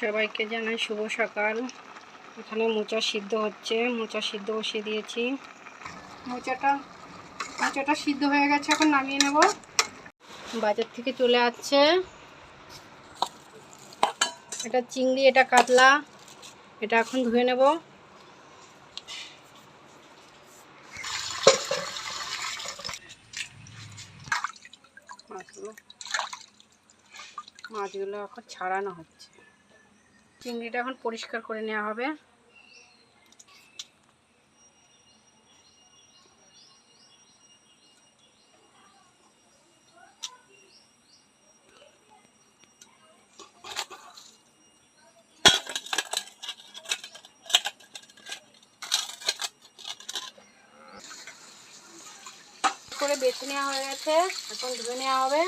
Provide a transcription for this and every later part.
সবাইকে জানাই শুভ সকাল। এখানে মোচা সিদ্ধ হচ্ছে, মোচা সিদ্ধ বসিয়ে দিয়েছি। মোচাটা সিদ্ধ হয়ে গেছে, এখন নামিয়ে নেব। বাজার থেকে চলে আসছে, এটা চিংড়ি, এটা কাতলা, এটা এখন ধুয়ে নেব। মাছগুলো এখন ছাড়ানো হচ্ছে। চিংড়িটা এখন পরিষ্কার করে নেওয়া হবে। করে বেছে নেওয়া হয়ে গেছে, এখন ধুয়ে নেওয়া হবে।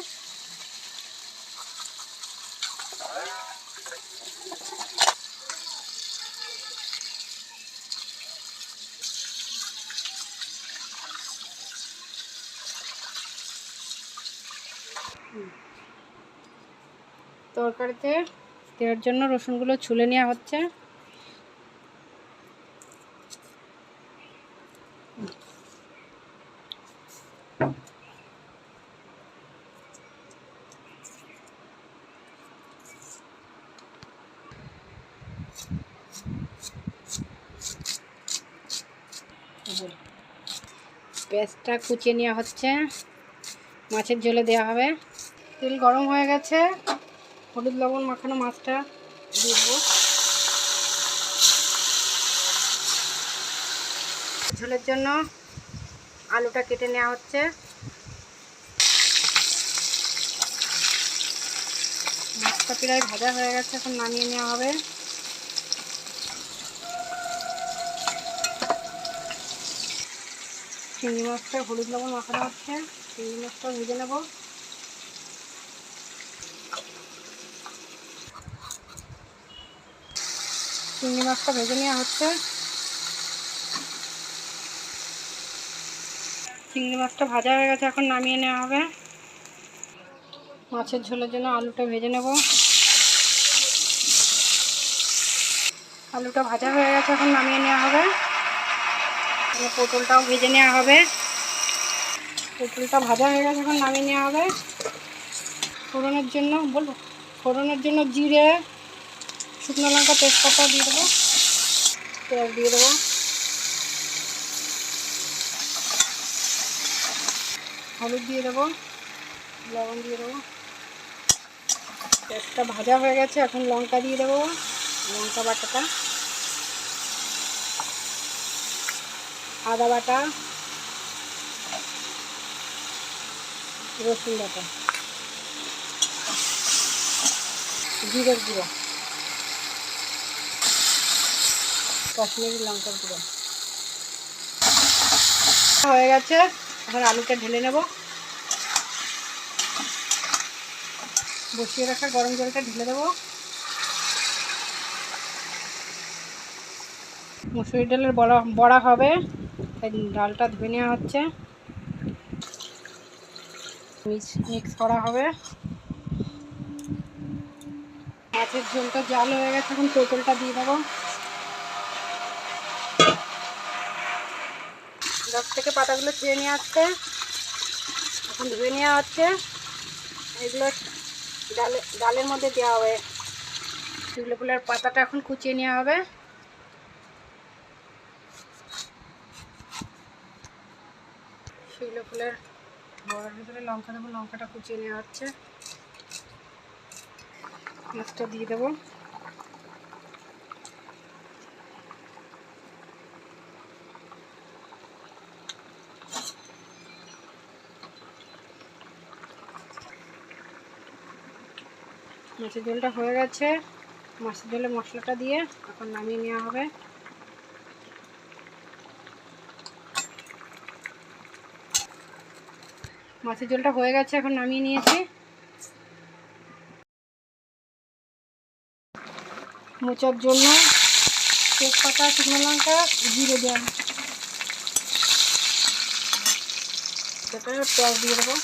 তরকারিতে দেওয়ার জন্য রসুনগুলো ছুলে নেওয়া হচ্ছে। পেঁয়াজটা কুচিয়ে নেওয়া হচ্ছে, মাছের ঝোলে দেওয়া হবে। তেল গরম হয়ে গেছে, হলুদ লবণ মাখানো মাছটা দিয়ে দেবো। ঝোলের জন্য আলুটা কেটে নেওয়া হচ্ছে। মাছটা প্রায় ভাজা হয়ে গেছে, এখন নামিয়ে নেওয়া হবে। চিংড়ি মাছটা হলুদ লবণ মাখানো হচ্ছে, চিংড়ি মাছটা ভেজে নেব। চিংড়ি মাছটা ভেজে নেওয়া হচ্ছে। চিংড়ি মাছটা ভাজা হয়ে গেছে, এখন নামিয়ে নেওয়া হবে। মাছের ঝোলের জন্য আলুটা ভেজে নেব। আলুটা ভাজা হয়ে গেছে, এখন নামিয়ে নেওয়া হবে। পটলটাও ভেজে নেওয়া হবে। পটলটা ভাজা হয়ে গেছে, এখন নামিয়ে নেওয়া হবে। ফোড়নের জন্য জিরে, শুকনো লঙ্কা, তেজপাতা দিয়ে দেবো। পেঁয়াজ দিয়ে দেবো। হলুদ দিয়ে দেবো, লবণ দিয়ে দেবো। পেঁয়াজটা ভাজা হয়ে গেছে, এখন লঙ্কা দিয়ে দেবো, লঙ্কা বাটাটা, আদা বাটা, রসুন বাটা, জিরের গুঁড়ো, কাশ্মীরি লঙ্কার গুঁড়ো হয়ে গেছে। এখন আলুটা ঢেলে নেব। বসিয়ে রাখা গরম জলটা ঢেলে দেবো। মুসুরি ডালের বড়া হবে, তাই ডালটা ধুয়ে নেওয়া হচ্ছে, মিক্স করা হবে। মাছের ঝোলটা জাল হয়ে গেছে, এখন পটলটা দিয়ে দেবো। 10 থেকে পাতাগুলো ছেড়ে নিয়ে আসছে, এখন ধুয়ে নেওয়া হচ্ছে। এগুলো ডালের মধ্যে দেওয়া হবে। শিউলি ফুলের পাতাটা এখন কুচিয়ে নেওয়া হবে। শিউলি ফুলের বড়ার ভিতরে লঙ্কা দেবো, লঙ্কাটা কুচিয়ে নেওয়া হচ্ছে। মাছটা দিয়ে দেবো। মাছের ঝোলটা হয়ে গেছে, মাছের ঝোলে মশলাটা দিয়ে এখন নামিয়ে নেওয়া হবে। মাছের ঝোলটা হয়ে গেছে, এখন নামিয়ে নিয়েছি। মোচার জন্য তেজপাতা, শুকনো লঙ্কা, জিরে দেওয়া, পেঁয়াজ দিয়ে দেবো।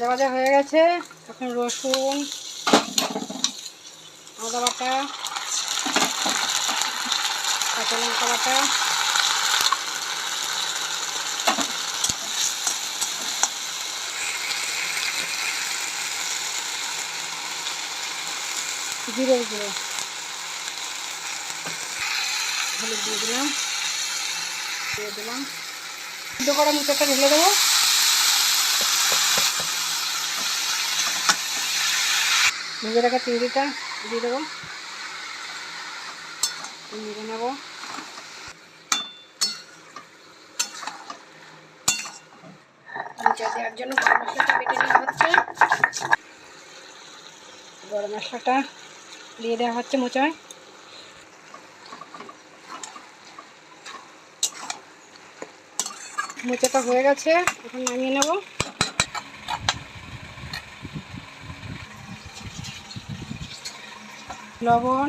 ভাজা হয়ে গেছে। এখন রসুন, আদা বাটা, কাঁচা লঙ্কা বাটা, জিরের গুঁড়ো, হলুদ দিয়ে দিলাম, সিদ্ধ করা মুচাটা ঢেলে দেবো। ভেজে রাখা চিংড়িটা দিয়ে দেবো, নেড়ে নেবো। মোচা দেওয়ার জন্য গরম মশলাটা বেটে নেওয়া হচ্ছে। গরম মশলাটা দিয়ে দেওয়া হচ্ছে মোচায়। মোচাটা হয়ে গেছে, এখন নামিয়ে নেব। লবণ,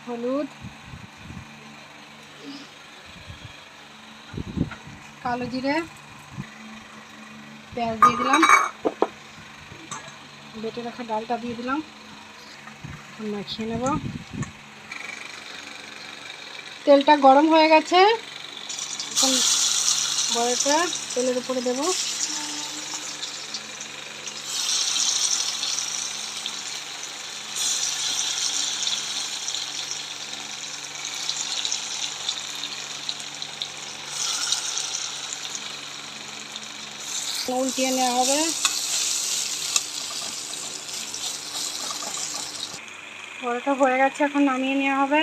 হলুদ, কালো জিরে, পেঁয়াজ দিয়ে দিলাম, বেটে রাখা ডালটা দিয়ে দিলাম, মাখিয়ে নেব। তেলটা গরম হয়ে গেছে, এখন বড়াটা তেলের উপরে দেব। উল্টিয়ে নেওয়া হবে। বড়াটা হয়ে গেছে, এখন নামিয়ে নেওয়া হবে।